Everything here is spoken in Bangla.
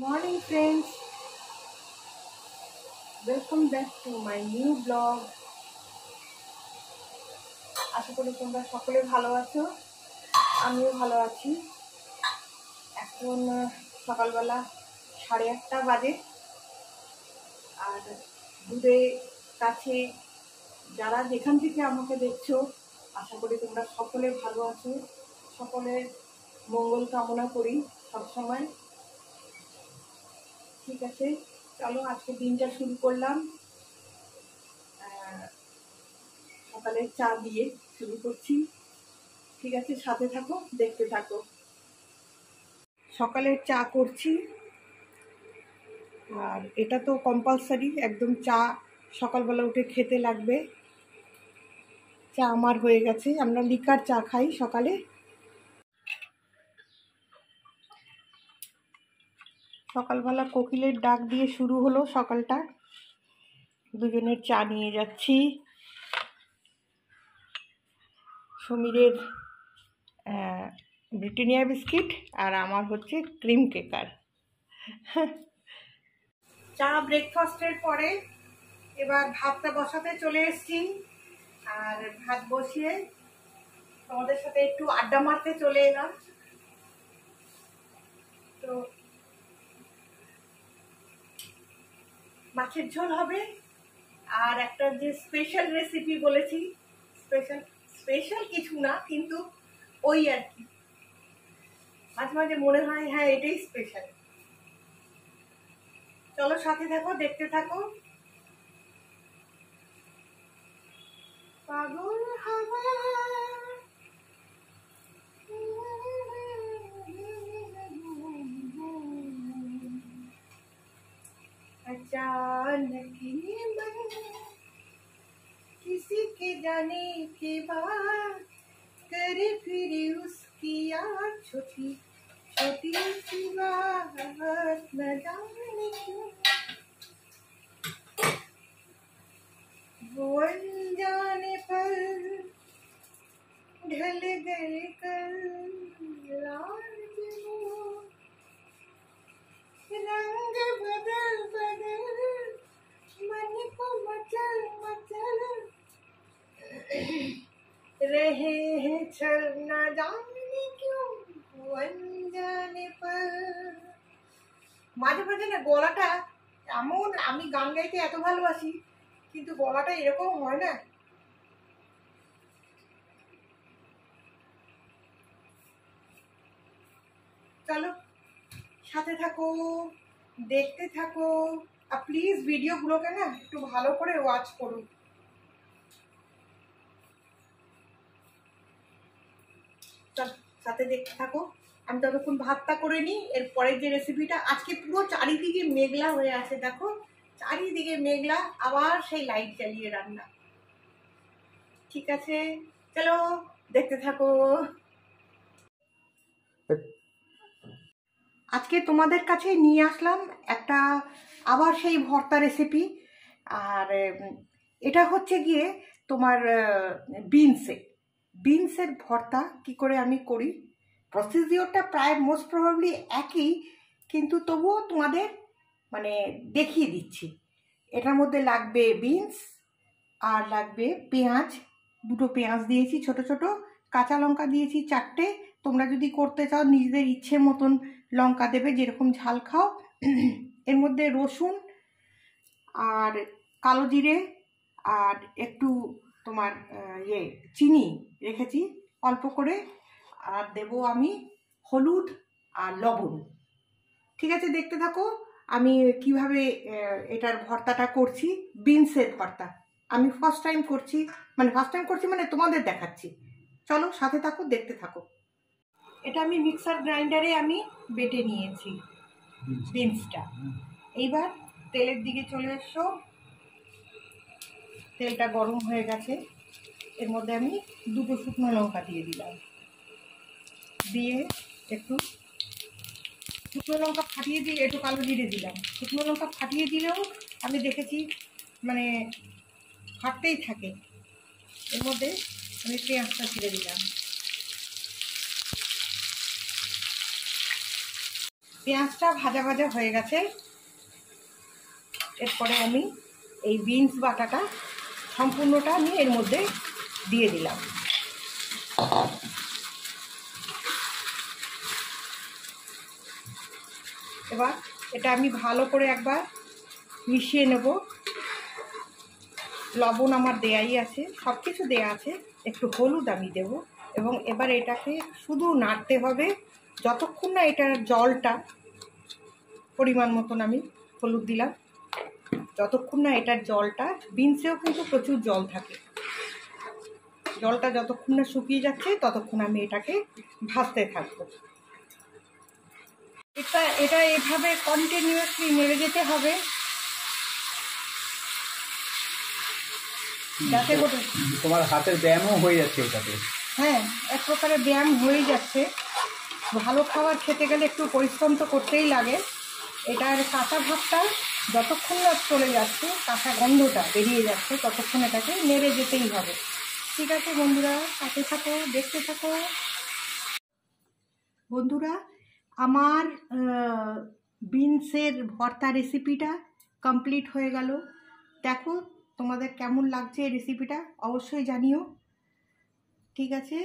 Morning friends, welcome back to my new blog. আশা করি তোমরা সকলে ভালো আছো, আমিও ভালো আছি। এখন সকালবেলা 8:30 বাজে। আর দূরে কাছে যারা যেখান থেকে আমাকে দেখছো, আশা করি তোমরা সকলে ভালো আছো। সকলের মঙ্গল কামনা করি সবসময়। ঠিক আছে, চলো আজকে দিনটা শুরু করলাম। সকালে চা দিয়ে শুরু করছি। ঠিক আছে, সাথে থাকো, দেখতে থাকো। সকালে চা করছি, আর এটা তো কম্পালসারি, একদম চা সকালবেলা উঠে খেতে লাগবে। চা আমার হয়ে গেছে, আমরা লিকার চা খাই সকালে। সকালবেলা কোকিলের ডাক দিয়ে শুরু হলো সকালটা। দুজনের চা নিয়ে যাচ্ছি। সমীরের ব্রিটানিয়া বিস্কিট আর আমার হচ্ছে ক্রিম কেকার। চা ব্রেকফাস্টের পরে এবার ভাতটা বসাতে চলে এসেছি। আর ভাত বসিয়ে তোমাদের সাথে একটু আড্ডা মারতে চলে এলাম। তো মাছের ঝোল হবে, আর একটা যে স্পেশাল রেসিপি বলেছি, স্পেশাল কিছু না, কিন্তু ওই আর কি, মাঝে মাঝে মনে হয় হ্যাঁ এটাই স্পেশাল। চলো সাথে থাকো, দেখতে থাকো। পাগল হাওয়া अचानक ये मन किसी के जाने के बाद करे फिर उसकी याद छोटी छोटी सी बात न जाने क्यों वो अनजाने पर ढल गए कल रंग बदल बदल मन को मचल मचल रहे हैं छल न जाने क्यों अनजाने पर। মাঝে মাঝে না গলাটা এমন, আমি গান গাইতে এত ভালোবাসি কিন্তু গলাটা এরকম হয় না। চলো সাথে থাকো, দেখতে থাকো। আর প্লিজ ভিডিওগুলোকে না একটু ভালো করে ওয়াচ করুন। চলো সাথে দেখতে থাকো। আমি ততক্ষণ ভাতটা করে নিই। এরপরে যে রেসিপিটা, আজকে পুরো চারিদিকে মেঘলা হয়ে আছে, দেখো চারিদিকে মেঘলা, আবার সেই লাইট জ্বালিয়ে রান্না। ঠিক আছে, চলো দেখতে থাকো। আজকে তোমাদের কাছে নিয়ে আসলাম একটা আবার সেই ভর্তা রেসিপি। আর এটা হচ্ছে গিয়ে তোমার বিনসের ভর্তা কি করে আমি করি। প্রসিডিওরটা প্রায় মোস্ট প্রবাবলি একই, কিন্তু তবুও তোমাদের মানে দেখিয়ে দিচ্ছি। এটার মধ্যে লাগবে বিনস, আর লাগবে পেঁয়াজ, 2টো পেঁয়াজ দিয়েছি ছোট ছোট, কাঁচা লঙ্কা দিয়েছি 4টে। তোমরা যদি করতে চাও নিজেদের ইচ্ছে মতন লঙ্কা দেবে, যেরকম ঝাল খাও। এর মধ্যে রসুন আর কালো জিরে আর একটু তোমার চিনি রেখেছি অল্প করে, আর দেবো আমি হলুদ আর লবণ। ঠিক আছে, দেখতে থাকো আমি কিভাবে এটার ভর্তাটা করছি। বিনসের ভর্তা আমি ফার্স্ট টাইম করছি, মানে তোমাদের দেখাচ্ছি। চলো সাথে থাকো, দেখতে থাকো। এটা আমি মিক্সার গ্রাইন্ডারে আমি বেটে নিয়েছি বিনসটা। এইবার তেলের দিকে চলে এসো। তেলটা গরম হয়ে গেছে, এর মধ্যে আমি 2টো শুকনো লঙ্কা দিয়ে দিলাম। দিয়ে একটু শুকনো লঙ্কা ফাটিয়ে দিয়ে একটু কালো জিরে দিলাম। শুকনো লঙ্কা ফাটিয়ে দিলেও আমি দেখেছি মানে ফাটতেই থাকে। এর মধ্যে আমি পেঁয়াজটা ছেড়ে দিলাম। পেঁয়াজটা ভাজা ভাজা হয়ে গেছে। এরপরে আমি এই বিনস বাটাটা সম্পূর্ণটা আমি এর মধ্যে দিয়ে দিলাম। এবার এটা আমি ভালো করে একবার মিশিয়ে নেব। লবণ আমার দেয়াই আছে, সব কিছু দেয়া আছে, একটু হলুদ আমি দেব। এবং এবার এটাকে শুধু নাড়তে হবে যতক্ষণ না এটার জলটা, পরিমাণ মতন আমি হলুদ দিলাম, যতক্ষণ না এটার জলটা, বিনসেও কিন্তু প্রচুর জল থাকে, জলটা যতক্ষণ না শুকিয়ে যাচ্ছে ততক্ষণ আমি এটাকে ভাজতে থাকবো। এটা এভাবে কন্টিনিউয়াসলি নেড়ে যেতে হবে যাতে তোমার হাতের ব্যায়ামও হয়ে যাচ্ছে এটাতে। হ্যাঁ, এক প্রকারের ব্যায়াম হয়ে যাচ্ছে। ভালো খাবার খেতে গেলে একটু পরিশ্রম তো করতেই লাগে। এটার কাঁচা ভাবটা যতক্ষণ না চলে যাচ্ছে, কাঁচা গন্ধটা বেরিয়ে যাচ্ছে, ততক্ষণ এটাকে নেড়ে যেতেই হবে। ঠিক আছে বন্ধুরা, সাথে থাকো, দেখতে থাকো। বন্ধুরা, আমার বিনসের ভর্তা রেসিপিটা কমপ্লিট হয়ে গেল। দেখো তোমাদের কেমন লাগছে এই রেসিপিটা, অবশ্যই জানিও। ঠিক আছে।